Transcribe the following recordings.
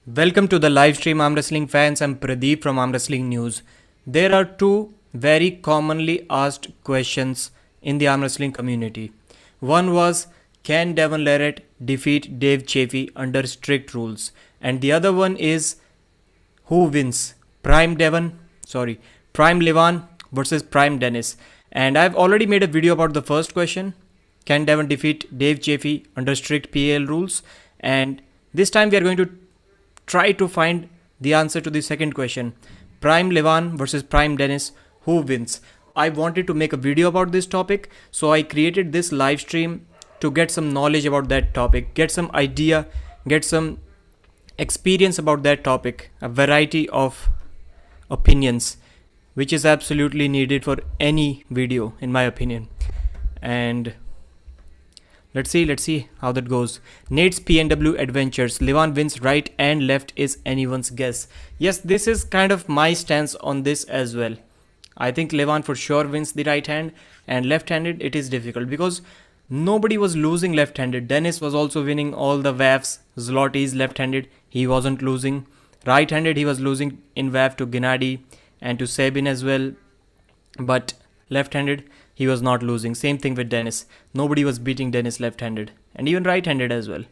Welcome to the live stream, Armwrestling fans. I'm Pradeep from Armwrestling News. There are two very commonly asked questions in the Armwrestling community. One was, can Devon Larratt defeat Dave Chaffee under strict rules? And the other one is, who wins? Prime Levan versus Prime Dennis. And I've already made a video about the first question. Can Devon defeat Dave Chaffee under strict PAL rules? And this time we are going to try to find the answer to the second question. Prime Levan versus Prime Dennis, who wins? I wanted to make a video about this topic, so I created this live stream to get some knowledge about that topic, get some idea, get some experience about that topic, a variety of opinions, which is absolutely needed for any video, in my opinion. And Let's see how that goes. Nate's PNW Adventures. Levan wins right and left is anyone's guess. Yes, this is kind of my stance on this as well. I think Levan for sure wins the right hand, and left-handed it is difficult because nobody was losing left-handed. Dennis was also winning all the WAFs. Zlotys left-handed, he wasn't losing. Right-handed he was losing in WAF to Gennady and to Sabin as well. But left-handed he was not losing. Same thing with Dennis. Nobody was beating Dennis left-handed, and even right-handed as well.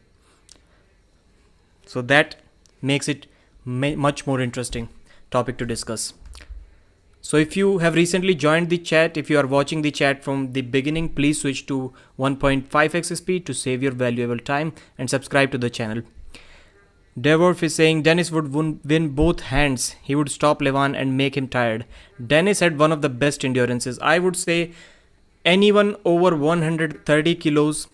So that makes it much more interesting topic to discuss. So if you have recently joined the chat, if you are watching the chat from the beginning, please switch to 1.5x speed to save your valuable time and subscribe to the channel. Devorf is saying Dennis would win both hands. He would stop Levan and make him tired. Dennis had one of the best endurances. I would say anyone over 130 kilos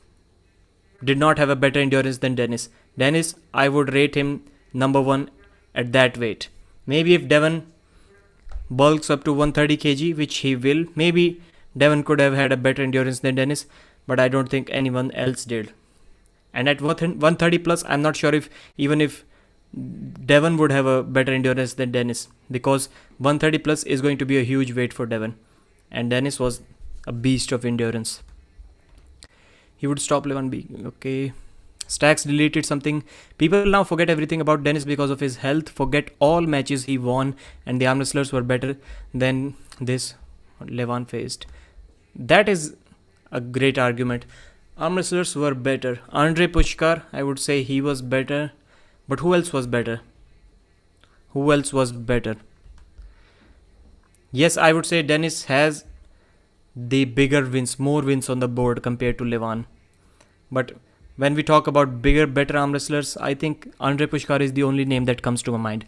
did not have a better endurance than Dennis. Dennis, I would rate him number one at that weight. Maybe if Devon bulks up to 130 kg, which he will, maybe Devon could have had a better endurance than Dennis, but I don't think anyone else did. And at 130 plus, I'm not sure if Devon would have a better endurance than Dennis, because 130 plus is going to be a huge weight for Devon, and Dennis was a beast of endurance. He would stop Levan B. Okay. Stacks deleted something. People now forget everything about Dennis because of his health, forget all matches he won, and the arm wrestlers were better than this Levan faced. That is a great argument. Arm wrestlers were better. Andre Pushkar, I would say he was better. But who else was better? Yes, I would say Dennis has the bigger wins, more wins on the board compared to Levan. But when we talk about bigger, better arm wrestlers, I think Andre Pushkar is the only name that comes to my mind.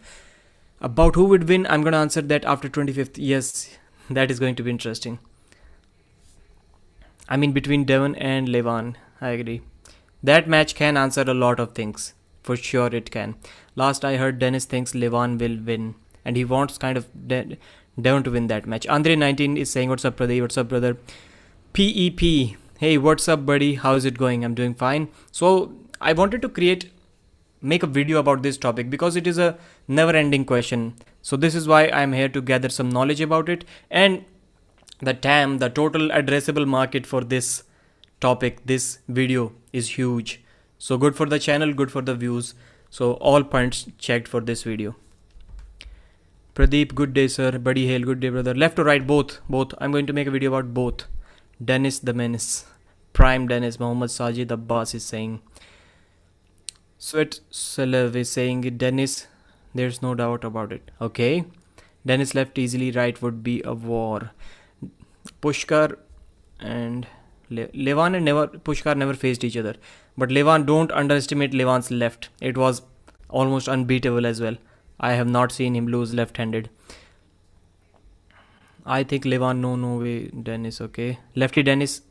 About who would win, I'm going to answer that after 25th. Yes, that is going to be interesting. I mean, between Devon and Levan, I agree. That match can answer a lot of things. For sure it can. Last I heard, Dennis thinks Levan will win, and he wants kind of Devon to win that match. Andre19 is saying, what's up, Pradeep? What's up, brother? PEP. Hey, what's up, buddy? How's it going? I'm doing fine. So I wanted to make a video about this topic because it is a never-ending question. So this is why I'm here to gather some knowledge about it. And the TAM, the total addressable market for this topic, this video is huge. So good for the channel, good for the views. So all points checked for this video. Pradeep, good day, sir. Buddy Hale, good day, brother. Left or right, both. I'm going to make a video about both. Dennis the Menace. Prime Dennis. Mohammad Sajid Abbas is saying. Sweat Salav is saying Dennis. There's no doubt about it. Okay. Dennis left easily, right would be a war. Pushkar and Levan and Pushkar never faced each other. But Levan, don't underestimate Levan's left. It was almost unbeatable as well. I have not seen him lose left-handed. I think Levan, no way, Dennis, okay. Lefty Dennis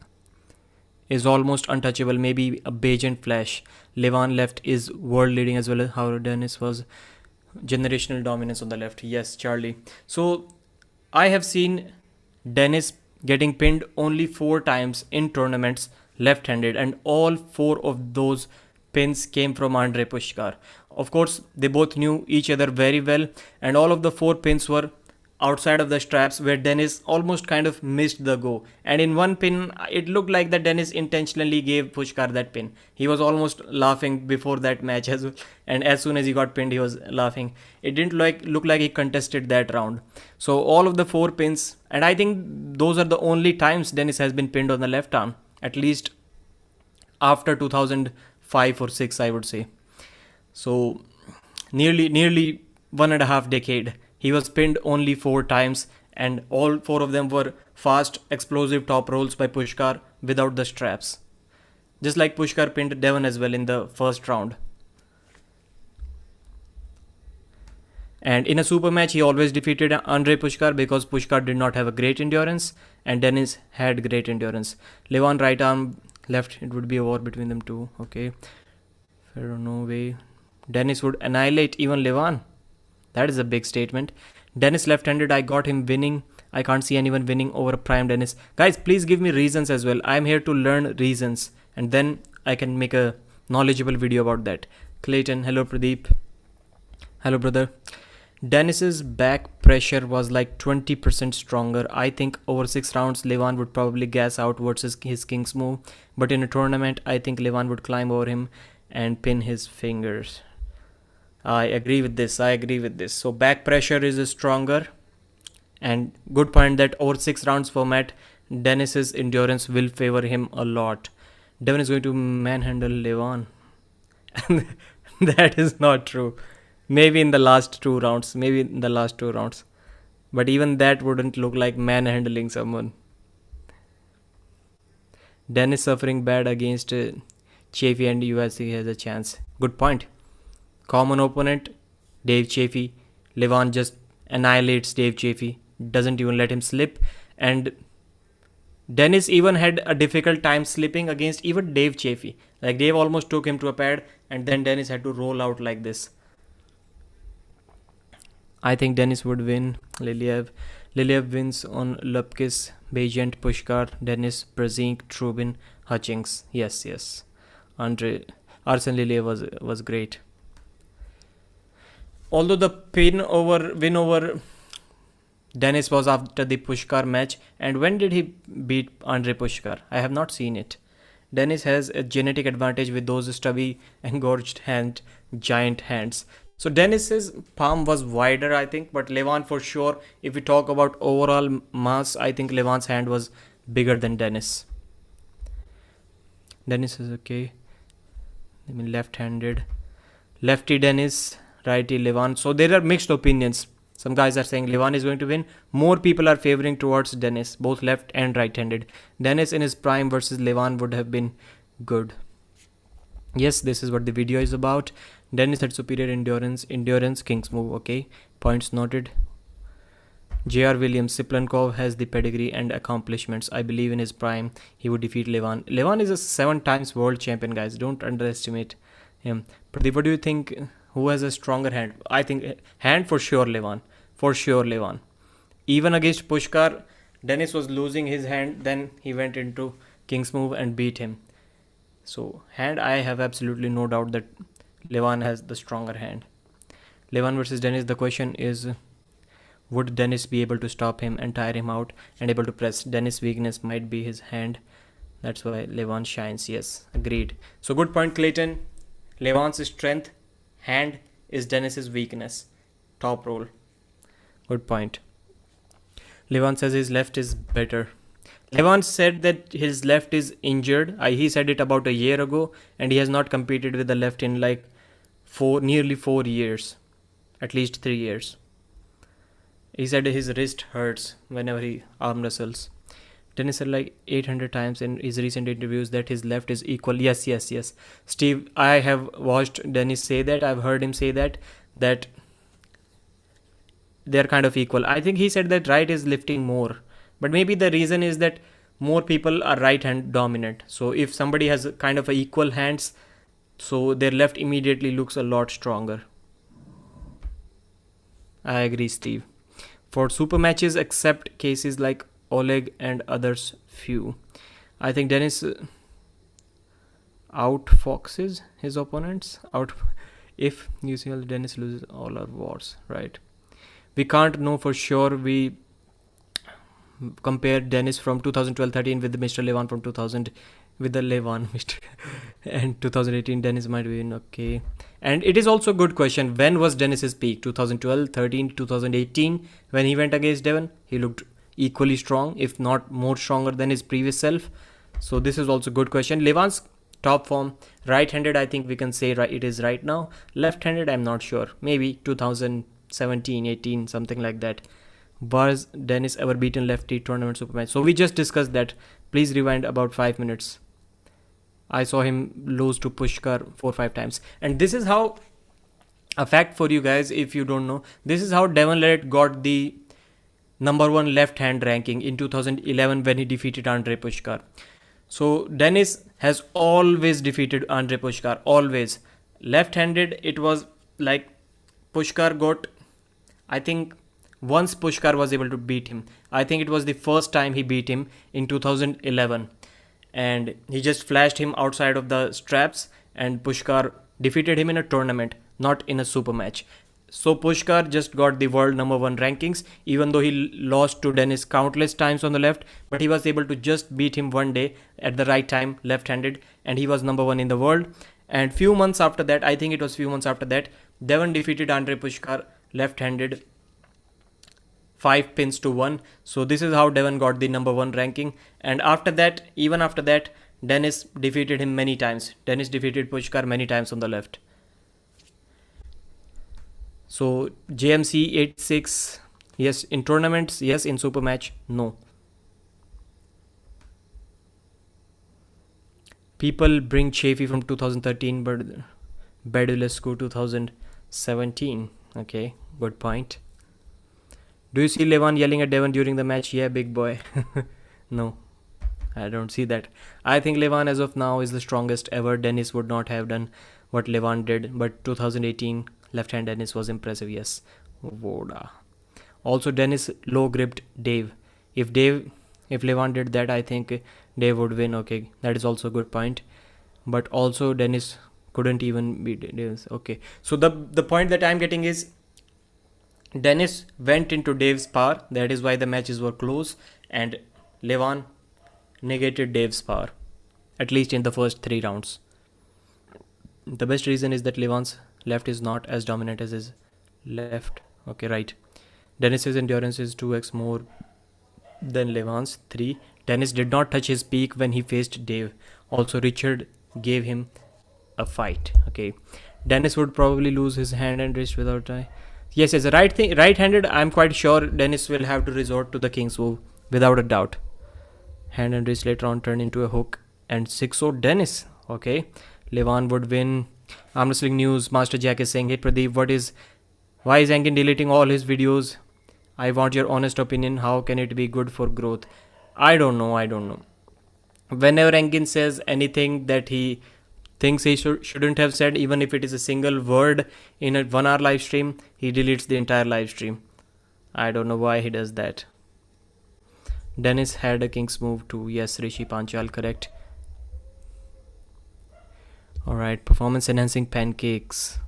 is almost untouchable, maybe a Bajan Flash. Levan left is world leading as well as how Dennis was generational dominance on the left. Yes, Charlie. So I have seen Dennis getting pinned only 4 times in tournaments left-handed, and all 4 of those pins came from Andre Pushkar. Of course, they both knew each other very well, and all of the 4 pins were outside of the straps where Denis almost kind of missed the go. And in one pin, it looked like that Denis intentionally gave Pushkar that pin. He was almost laughing before that match as well. And as soon as he got pinned, he was laughing. It didn't look like he contested that round. So all of the 4 pins, and I think those are the only times Denis has been pinned on the left arm, at least after 2005 or 6, I would say. So nearly 1.5 decade. He was pinned only 4 times, and all 4 of them were fast, explosive top rolls by Pushkar without the straps. Just like Pushkar pinned Devan as well in the first round. And in a super match, he always defeated Andrei Pushkar because Pushkar did not have a great endurance and Denis had great endurance. Levan right arm, left, it would be a war between them two. Okay. No way. Denis would annihilate even Levan. That is a big statement. Denis left-handed, I got him winning. I can't see anyone winning over a prime Denis. Guys, please give me reasons as well. I'm here to learn reasons. And then I can make a knowledgeable video about that. Clayton, hello Pradeep. Hello brother. Denis's back pressure was like 20% stronger. I think over 6 rounds, Levan would probably gas out versus his king's move. But in a tournament, I think Levan would climb over him and pin his fingers. I agree with this. So back pressure is stronger. And good point that over 6 rounds format, Denis's endurance will favor him a lot. Devon is going to manhandle Levan. That is not true. Maybe in the last 2 rounds. But even that wouldn't look like manhandling someone. Denis suffering bad against Chaffee and USC has a chance. Good point. Common opponent, Dave Chaffee. Levan just annihilates Dave Chaffee. Doesn't even let him slip. And Denis even had a difficult time slipping against even Dave Chaffee. Like Dave almost took him to a pad and then Denis had to roll out like this. I think Denis would win. Liliev wins on Lupkis, Bajent, Pushkar, Denis, Brazink, Trubin, Hutchings. Yes. Arsene Liliev was great. Although the win over Denis was after the Pushkar match. And when did he beat Andrei Pushkar? I have not seen it. Denis has a genetic advantage with those stubby, engorged giant hands. So Denis's palm was wider, I think, but Levan for sure, if we talk about overall mass, I think Levan's hand was bigger than Denis. Denis is okay. Left-handed. Lefty Denis, righty Levan. So there are mixed opinions. Some guys are saying Levan is going to win. More people are favoring towards Denis, both left and right-handed. Denis in his prime versus Levan would have been good. Yes, this is what the video is about. Denis had superior endurance, king's move, okay. Points noted. J.R. Williams, Tsyplenkov has the pedigree and accomplishments. I believe in his prime, he would defeat Levan. Levan is a 7 times world champion, guys. Don't underestimate him. Pradeep, what do you think? Who has a stronger hand? I think hand for sure Levan. Even against Pushkar, Denis was losing his hand. Then he went into king's move and beat him. So hand, I have absolutely no doubt that Levan has the stronger hand. Levan versus Denis, the question is, would Denis be able to stop him and tire him out and able to press? Denis' weakness might be his hand. That's why Levan shines. Yes, agreed. So good point, Clayton. Levan's strength, hand, is Denis's weakness. Top roll. Good point. Levan says his left is better. Levan said that his left is injured. He said it about a year ago, and he has not competed with the left in like nearly 4 years, at least 3 years. He said his wrist hurts whenever he arm wrestles. Denis said like 800 times in his recent interviews that his left is equal. Yes. Steve, I have watched Denis say that. I've heard him say that they're kind of equal. I think he said that right is lifting more. But maybe the reason is that more people are right hand dominant. So if somebody has kind of equal hands, so their left immediately looks a lot stronger. I agree, Steve. For super matches, except cases like Oleg and others, few. I think Denis outfoxes his opponents. If UCL, Denis loses all our wars, right? we can't know for sure. We compare Denis from 2012-13 with Mr. Levan from 2000 with the Levan Mr. and 2018 Denis might win. Okay, and it is also a good question, when was Denis's peak? 2012, 13, 2018, when he went against Devon, he looked equally strong, if not more stronger than his previous self. So this is also a good question. Levan's top form, right-handed, I think we can say right, it is right now. Left-handed, I'm not sure, maybe 2017, 18, something like that. Was Denis ever beaten lefty tournament supermatch? So we just discussed that. Please rewind about 5 minutes. I saw him lose to Pushkar 4-5 times. And this is how, a fact for you guys if you don't know, this is how Devon Larratt got the number 1 left hand ranking in 2011 when he defeated Andre Pushkar. So Denis has always defeated Andre Pushkar, always. Left-handed, it was like Pushkar got, I think once Pushkar was able to beat him. I think it was the first time he beat him in 2011. And he just flashed him outside of the straps, and Pushkar defeated him in a tournament, not in a super match. So Pushkar just got the world number 1 rankings, even though he lost to Denis countless times on the left, but he was able to just beat him one day at the right time, left-handed, and he was number 1 in the world. And few months after that, I think it was few months after that, Devon defeated Andre Pushkar left-handed 5 pins to 1. So this is how Devon got the number 1 ranking. And after that, even after that, Denis defeated him many times. Denis defeated Pushkar many times on the left. So JMC 86, yes. In tournaments, yes. In super match, no. People bring Chaffee from 2013, but Badulescu 2017. Okay, good point. Do you see Levan yelling at Devon during the match? Yeah, big boy. No, I don't see that. I think Levan as of now is the strongest ever. Denis would not have done what Levan did, but 2018 left-hand Denis was impressive, yes. Voda. Also, Denis low-gripped Dave. If Levan did that, I think Dave would win. Okay, that is also a good point. But also, Denis couldn't even beat Dave's. Okay, so the point that I'm getting is Denis went into Dave's power. That is why the matches were close, and Levan negated Dave's power, at least in the first 3 rounds. The best reason is that Levan's left is not as dominant as his left. Okay, right. Denis's endurance is 2x more than Levan's 3. Denis did not touch his peak when he faced Dave. Also, Richard gave him a fight. Okay, Denis would probably lose his hand and wrist without a... Yes, as a right-handed, I'm quite sure Denis will have to resort to the King's move without a doubt. Hand and wrist later on turn into a hook and 6-0 Denis. Okay, Levan would win. Armwrestling News, Master Jack is saying, hey Pradeep, why is Engin deleting all his videos? I want your honest opinion. How can it be good for growth? I don't know. Whenever Engin says anything that he thinks he shouldn't have said, even if it is a single word in a 1 hour live stream, he deletes the entire live stream. I don't know why he does that. Denis had a King's move too. Yes, Rishi Panchal, correct. Alright, performance enhancing pancakes.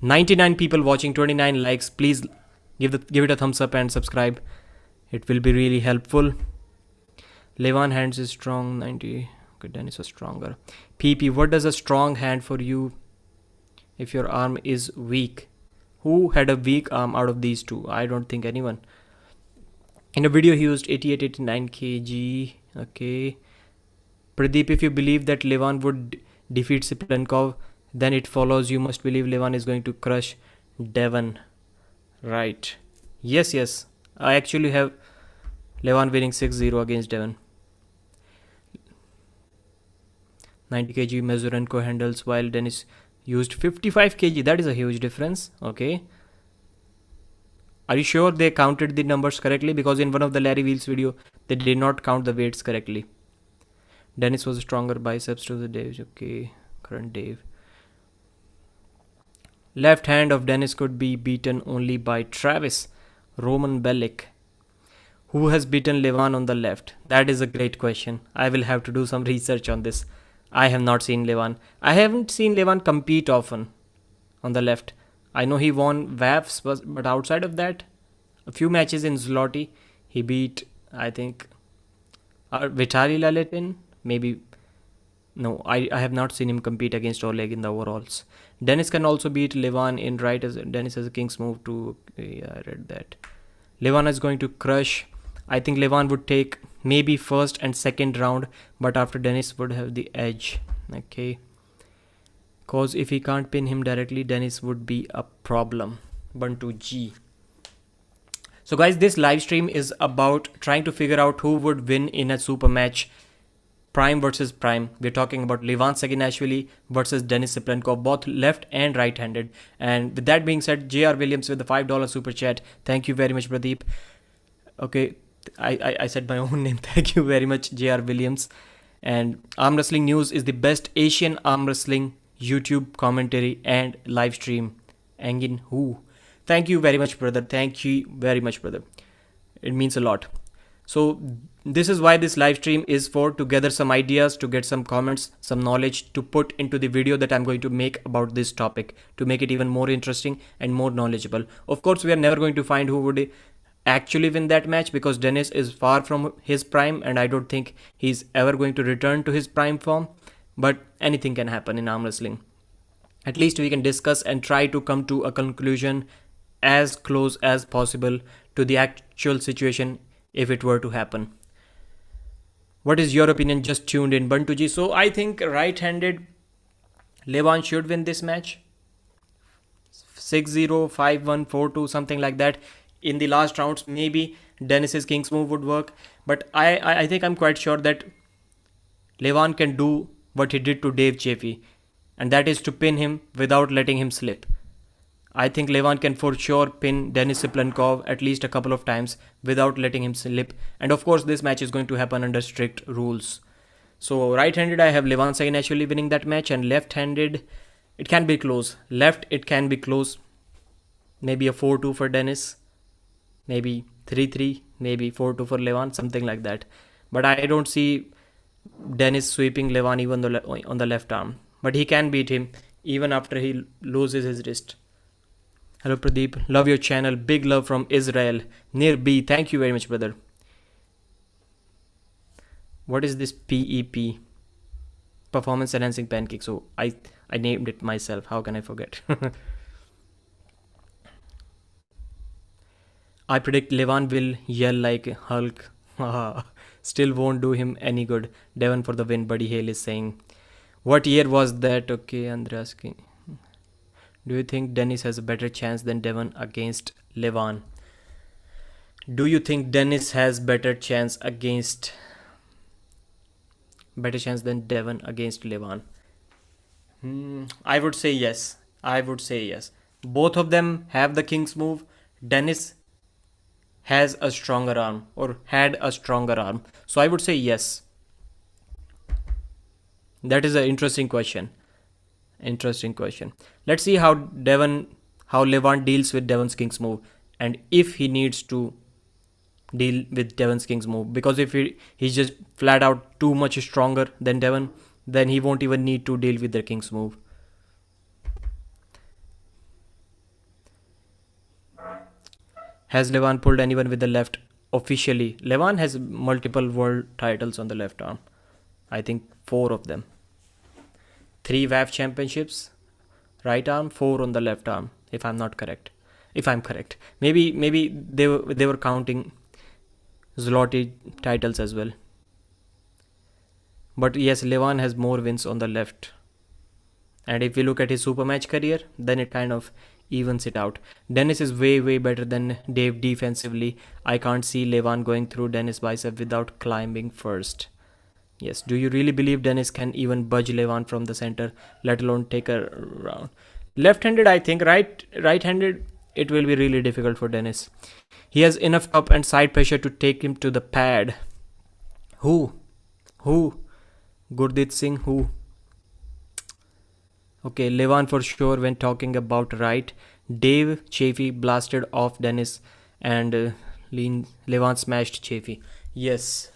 99 people watching, 29 likes. Please give it a thumbs up and subscribe. It will be really helpful. Levan hands is strong, 90. Okay, Denis was stronger. PP, what does a strong hand for you if your arm is weak? Who had a weak arm out of these two? I don't think anyone. In a video he used 88-89 kg. Okay. Pradeep, if you believe that Levan would defeat Tsyplenkov, then it follows you must believe Levan is going to crush Devon. Right. Yes. I actually have Levan winning 6-0 against Devon. 90 kg Mazurenko handles while Denis used 55 kg. That is a huge difference. Okay. Are you sure they counted the numbers correctly? Because in one of the Larry Wheels video, they did not count the weights correctly. Denis was stronger biceps to the Dave. Okay, current Dave. Left hand of Denis could be beaten only by Travis Roman Bellic. Who has beaten Levan on the left? That is a great question. I will have to do some research on this. I have not seen Levan. I haven't seen Levan compete often on the left. I know he won WAFs, but outside of that, a few matches in Zloty, he beat, I think, Vitaly Laletin, maybe. No, I have not seen him compete against Oleg in the overalls. Denis can also beat Levan in right as Denis has a king's move too. Yeah, I read that. Levan is going to crush. I think Levan would take maybe first and second round, but after Denis would have the edge. Okay. Cause if he can't pin him directly, Denis would be a problem. Buntu G. So guys, this live stream is about trying to figure out who would win in a super match. Prime versus Prime. We're talking about Levan Saginashvili versus Denis Cyplenkov, both left and right-handed. And with that being said, JR Williams with the $5 super chat. Thank you very much, Pradeep. Okay, I said my own name. Thank you very much, JR Williams. And Arm Wrestling News is the best Asian arm wrestling YouTube commentary and live stream. Angin Hu. Thank you very much, brother. Thank you very much, brother. It means a lot. So this is why this live stream is for, to gather some ideas, to get some comments, some knowledge to put into the video that I'm going to make about this topic, to make it even more interesting and more knowledgeable. Of course, we are never going to find who would actually win that match, because Denis is far from his prime and I don't think he's ever going to return to his prime form. But anything can happen in arm wrestling. At least we can discuss and try to come to a conclusion as close as possible to the actual situation if it were to happen. What is your opinion? Just tuned in, Bantuji. So I think right-handed Levan should win this match. 6-0, 5-1, 4-2, something like that. In the last rounds, maybe Denis's king's move would work. But I think I'm quite sure that Levan can do what he did to Dave Chaffee, and that is to pin him without letting him slip. I think Levan can for sure pin Denis Cyplenkov at least a couple of times without letting him slip. And of course, this match is going to happen under strict rules. So right-handed, I have Levan Saginashvili winning that match, and left-handed, it can be close. Left, it can be close. Maybe a 4-2 for Denis. Maybe 3-3, maybe 4-2 for Levan, something like that. But I don't see Denis sweeping Levan even on the left arm. But he can beat him even after he loses his wrist. Hello Pradeep, love your channel, big love from Israel. Nir B, thank you very much, brother. What is this PEP? Performance Enhancing Pancake. So I named it myself, how can I forget? I predict Levan will yell like Hulk. Still won't do him any good. Devon for the win, Buddy Hale is saying. What year was that? Okay, Andre asking. Do you think Denis has a better chance than Devon against Levan? Do you think Denis has better chance than Devon against Levan? I would say yes. Both of them have the king's move. Denis has a stronger arm, or had a stronger arm. So I would say yes. That is an interesting question. Let's see how Levan deals with Devon's king's move, and if he needs to deal with Devon's king's move. Because if he's just flat out too much stronger than Devon, then he won't even need to deal with the king's move. Has Levan pulled anyone with the left officially? Levan has multiple world titles on the left arm. I think 4 of them. 3 WAF championships, right arm, 4 on the left arm, if I'm correct. Maybe they were counting Zloty titles as well. But yes, Levan has more wins on the left. And if we look at his super match career, then it kind of evens it out. Denis is way better than Dave defensively. I can't see Levan going through Denis' bicep without climbing first. Yes, do you really believe Denis can even budge Levan from the center, let alone take a round? Left-handed, I think. Right-handed, it will be really difficult for Denis. He has enough top and side pressure to take him to the pad. Who? Gurdit Singh, who? Okay, Levan for sure when talking about right. Dave Chaffee blasted off Denis, and Levan smashed Chaffee. Yes,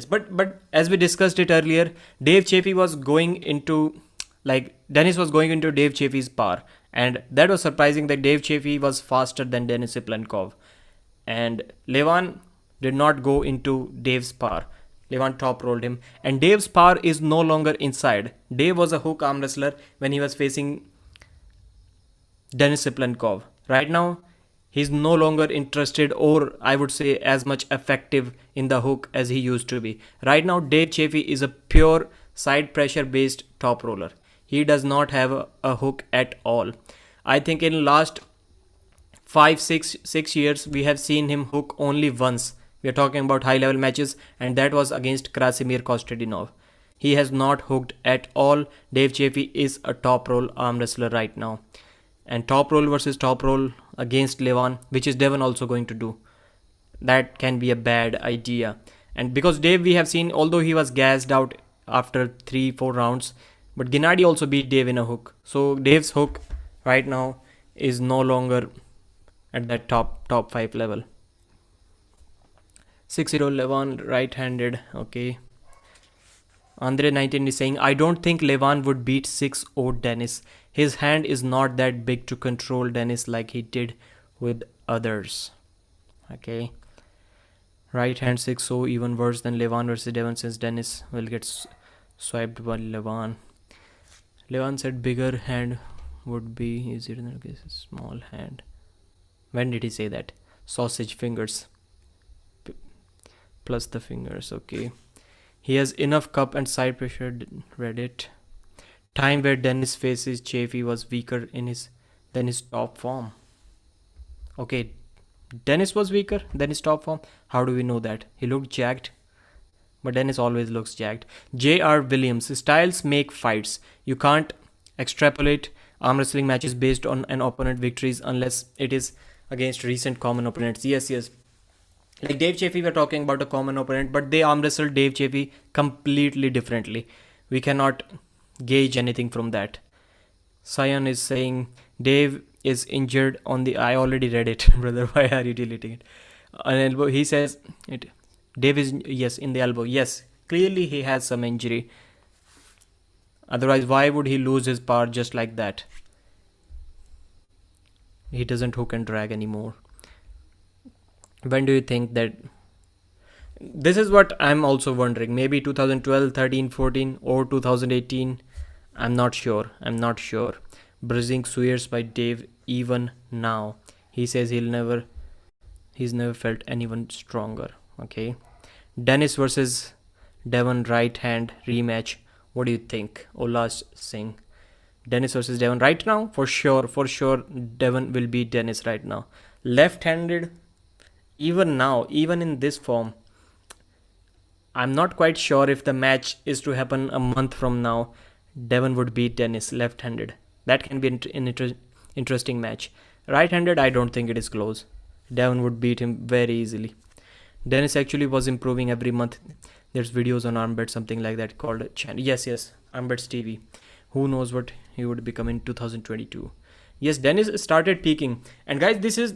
but as we discussed it earlier, Dave Chaffee was going into, Denis was going into Dave Chaffee's power, And that was surprising that Dave Chaffee was faster than Denis Cyplenkov. And Levan did not go into Dave's power. Levan top rolled him. And Dave's power is no longer inside. Dave was a hook arm wrestler when he was facing Denis Cyplenkov. Right now, he's no longer interested, or I would say as much effective in the hook as he used to be. Right now, Dave Chaffee is a pure side pressure based top roller. He does not have a hook at all. I think in last 6 years we have seen him hook only once. We are talking about high level matches, and that was against Krasimir Kostadinov. He has not hooked at all. Dave Chaffee is a top roll arm wrestler right now. And top roll versus top roll against Levan, which is Devon also going to do. That can be a bad idea. And because Dave, we have seen, although he was gassed out after 3-4 rounds, but Gennady also beat Dave in a hook. So Dave's hook right now is no longer at that top 5 level. 6-0 Levan right-handed. Okay. Andre 19 is saying, I don't think Levan would beat 6-0 Denis. His hand is not that big to control Denis like he did with others. Okay. Right hand 6-0, even worse than Levan versus Devon, since Denis will get swiped by Levan. Levan said bigger hand would be easier than a small hand. When did he say that? Sausage fingers. Plus the fingers. Okay. He has enough cup and side pressure. Reddit. Time where Denis faces Chaffee was weaker than his top form. Okay, Denis was weaker than his top form. How do we know that? He looked jacked. But Denis always looks jacked. J.R. Williams. Styles make fights. You can't extrapolate arm wrestling matches based on an opponent victories unless it is against recent common opponents. Yes. Like Dave Chaffee, we're talking about a common opponent, but they arm wrestled Dave Chaffee completely differently. We cannot gauge anything from that. Cyan is saying Dave is injured on the... I already read it, brother. Why are you deleting it? An elbow. He says it. Dave is, yes, in the elbow. Yes, clearly he has some injury. Otherwise, why would he lose his power just like that? He doesn't hook and drag anymore. When do you think that... This is what I'm also wondering. Maybe 2012, 13, 14 or 2018. I'm not sure. Bruising swears by Dave even now. He says he's never felt anyone stronger. Okay. Denis versus Devon right hand rematch. What do you think? Ola Singh. Denis versus Devon right now? For sure. Devon will beat Denis right now. Left-handed. Even now, even in this form, I'm not quite sure if the match is to happen a month from now, Devon would beat Denis left-handed. That can be an interesting match. Right-handed, I don't think it is close. Devon would beat him very easily. Denis actually was improving every month. There's videos on Armbet, something like that called... Yes, Armbet's TV. Who knows what he would become in 2022. Yes, Denis started peaking. And guys, this is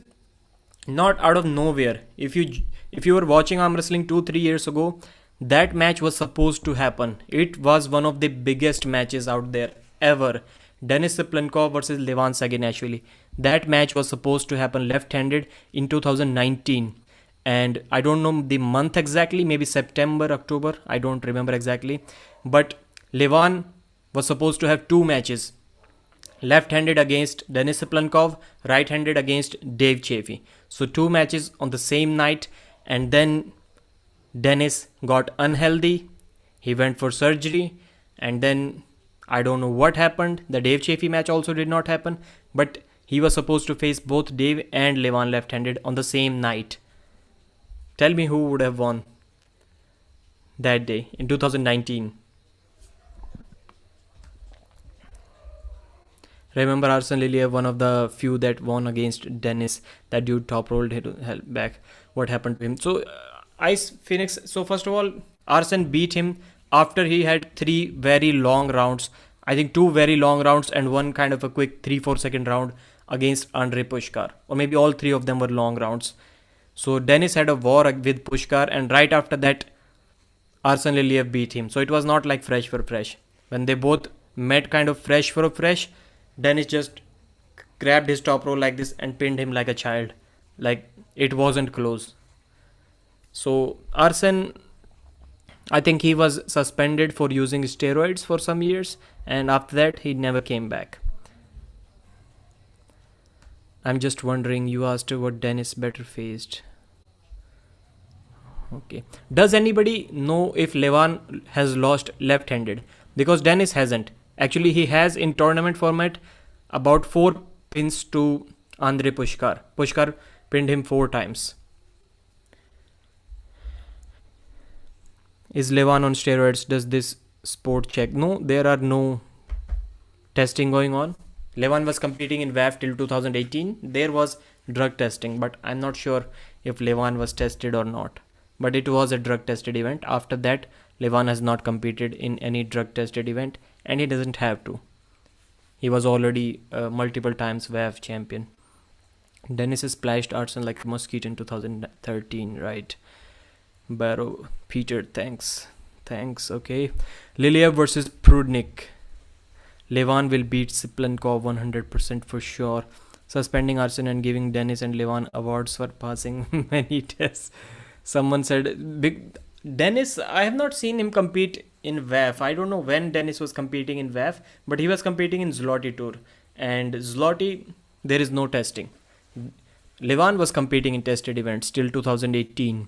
not out of nowhere. If you were watching arm wrestling 2-3 years ago, that match was supposed to happen. It was one of the biggest matches out there ever. Denis Cyplenkov versus Levan Saginashvili. That match was supposed to happen left-handed in 2019. And I don't know the month exactly, maybe September, October, I don't remember exactly. But Levan was supposed to have 2 matches. Left-handed against Denis Cyplenkov, right-handed against Dave Chaffee. So 2 matches on the same night, and then Denis got unhealthy. He went for surgery, and then I don't know what happened. The Dave Chaffee match also did not happen, but he was supposed to face both Dave and Levan left-handed on the same night. Tell me who would have won that day in 2019. Remember Arsene Liliev, one of the few that won against Denis. That dude top rolled him back. What happened to him? So Ice Phoenix. So first of all, Arsene beat him after he had 3 very long rounds. I think 2 very long rounds and one kind of a quick 3-4 second round against Andrei Pushkar. Or maybe all 3 of them were long rounds. So Denis had a war with Pushkar, and right after that, Arsene Liliev beat him. So it was not like fresh for fresh. When they both met kind of fresh for fresh, Denis just grabbed his top row like this and pinned him like a child. Like it wasn't close. So Arsen, I think he was suspended for using steroids for some years, and after that he never came back. I'm just wondering, you asked what Denis better faced. Okay. Does anybody know if Levan has lost left-handed? Because Denis hasn't. Actually, he has in tournament format about 4 pins to Andrei Pushkar. Pushkar pinned him 4 times. Is Levan on steroids? Does this sport check? No, there are no testing going on. Levan was competing in WAF till 2018. There was drug testing, but I'm not sure if Levan was tested or not. But it was a drug tested event. After that, Levan has not competed in any drug tested event, and he doesn't have to. He was already multiple times WAF champion. Denis splashed Arsen like a mosquito in 2013, right? Barrow, Peter, thanks. Okay. Liliev versus Prudnik. Levan will beat Tsyplenkov 100% for sure. Suspending Arsen and giving Denis and Levan awards for passing many tests. Someone said, big Denis, I have not seen him compete in WAF. I don't know when Denis was competing in WAF, but he was competing in Zloty Tour. And Zloty, there is no testing. Levan was competing in tested events till 2018.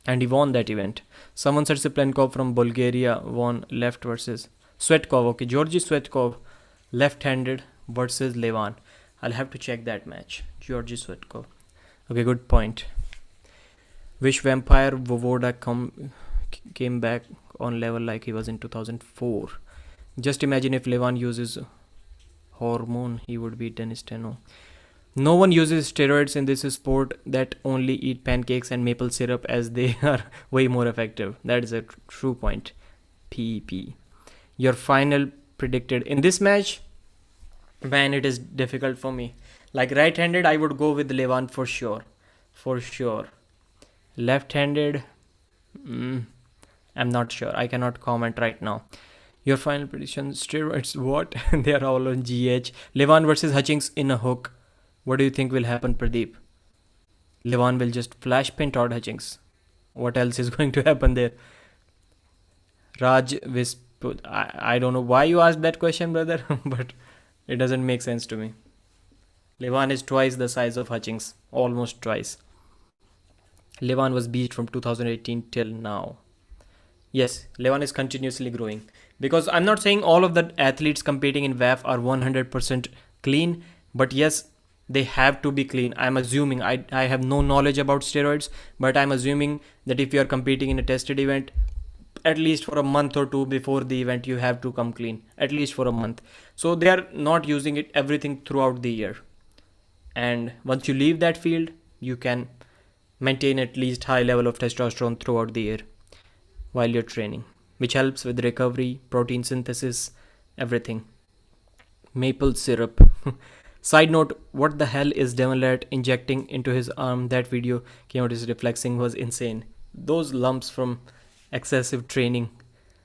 And he won that event. Someone said Tsyplenkov from Bulgaria won left versus Swetkov. Okay, Georgy Swetkov, left-handed versus Levan. I'll have to check that match. Georgy Swetkov. Okay, good point. Wish Vampire Vovoda came back on level like he was in 2004. Just imagine if Levan uses hormone, he would beat Denis Teno. No one uses steroids in this sport that only eat pancakes and maple syrup, as they are way more effective. That is a true point. PP. Your final predicted in this match? Man, it is difficult for me. Like right-handed, I would go with Levan for sure. For sure. Left-handed, I'm not sure. I cannot comment right now. Your final prediction, steroids, what? They are all on GH. Levan versus Hutchings in a hook. What do you think will happen, Pradeep? Levan will just flash pin Todd Hutchings. What else is going to happen there? Raj Wisp. I don't know why you asked that question, brother, but it doesn't make sense to me. Levan is twice the size of Hutchings. Almost twice. Levan was beat from 2018 till now. Yes, Levan is continuously growing. Because I'm not saying all of the athletes competing in WAF are 100% clean. But yes, they have to be clean. I'm assuming, I have no knowledge about steroids, but I'm assuming that if you are competing in a tested event, at least for a month or two before the event, you have to come clean. At least for a month. So they are not using it everything throughout the year. And once you leave that field, you can maintain at least high level of testosterone throughout the year while you're training, which helps with recovery, protein synthesis, everything. Maple syrup. Side note, what the hell is Demolat injecting into his arm? That video came out, his reflexing was insane. Those lumps from excessive training,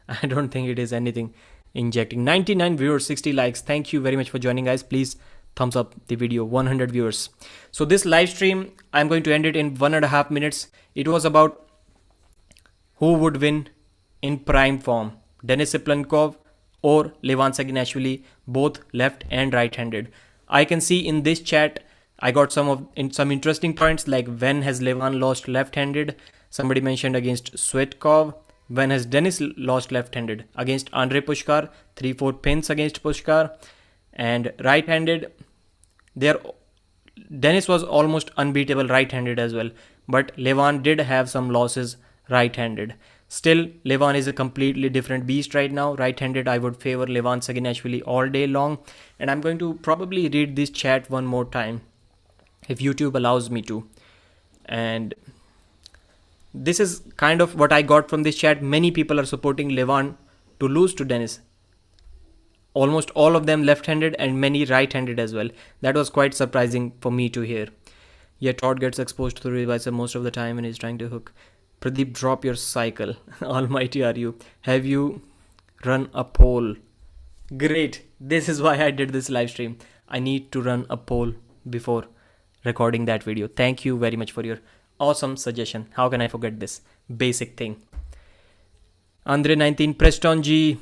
I don't think it is anything injecting. 99 viewers, 60 likes. Thank you very much for joining, guys. Please thumbs up the video. 100 viewers. So this live stream, I'm going to end it in 1.5 minutes. It was about who would win in prime form, Denis Cyplenkov or Levan Saginashvili, both left and right-handed. I can see in this chat I got some interesting points, like when has Levan lost left-handed? Somebody mentioned against Swetkov. When has Denis lost left-handed? Against Andrei Pushkar, 3-4 pins against Pushkar. And right-handed, Denis was almost unbeatable right-handed as well. But Levan did have some losses right-handed. Still, Levan is a completely different beast right now. Right-handed, I would favor Levan Saginashvili all day long. And I'm going to probably read this chat one more time, if YouTube allows me to. And this is kind of what I got from this chat. Many people are supporting Levan to lose to Denis. Almost all of them left-handed and many right-handed as well. That was quite surprising for me to hear. Yet Todd gets exposed to the revisor most of the time and he's trying to hook. Pradeep, drop your cycle. Almighty are you. Have you run a poll? Great. This is why I did this live stream. I need to run a poll before recording that video. Thank you very much for your awesome suggestion. How can I forget this basic thing? Andre 19, Preston G,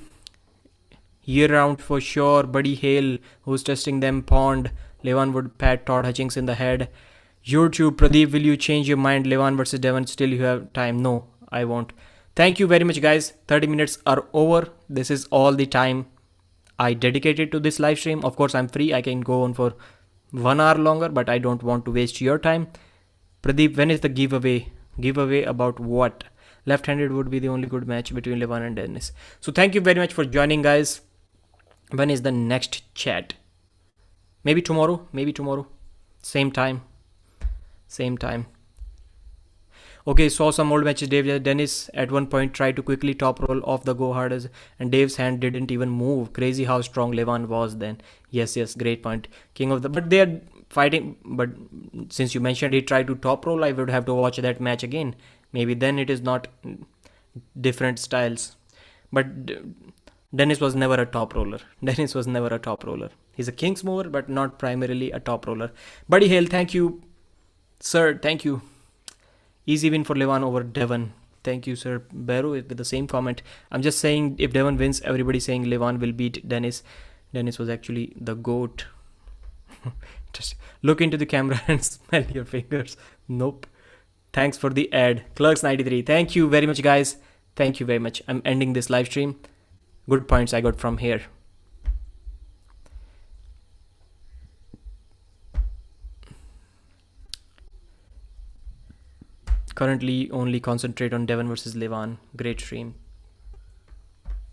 year round for sure. Buddy Hale, who's testing them, Pond, Levan would pat Todd Hutchings in the head. YouTube, Pradeep, will you change your mind? Levan versus Devon, still you have time. No, I won't. Thank you very much, guys. 30 minutes are over. This is all the time I dedicated to this live stream. Of course, I'm free. I can go on for 1 hour longer, but I don't want to waste your time. Pradeep, when is the giveaway? Giveaway about what? Left-handed would be the only good match between Levan and Denis. So thank you very much for joining, guys. When is the next chat? Maybe tomorrow. Same time. Okay, saw some old matches. Denis at one point tried to quickly top roll off the go harders and Dave's hand didn't even move. Crazy how strong Levan was then. Yes, great point. But they are fighting. But since you mentioned he tried to top roll, I would have to watch that match again. Maybe then it is not different styles. But Denis was never a top roller. He's a King's mover, but not primarily a top roller. Buddy Hale, thank you. Sir, thank you. Easy win for Levan over Devon. Thank you, sir. Baru with the same comment. I'm just saying if Devon wins, everybody's saying Levan will beat Denis. Denis was actually the GOAT. Just look into the camera and smell your fingers. Nope. Thanks for the ad. Clerks93. Thank you very much, guys. Thank you very much. I'm ending this live stream. Good points I got from here. Currently only concentrate on Devon versus Levan. Great stream.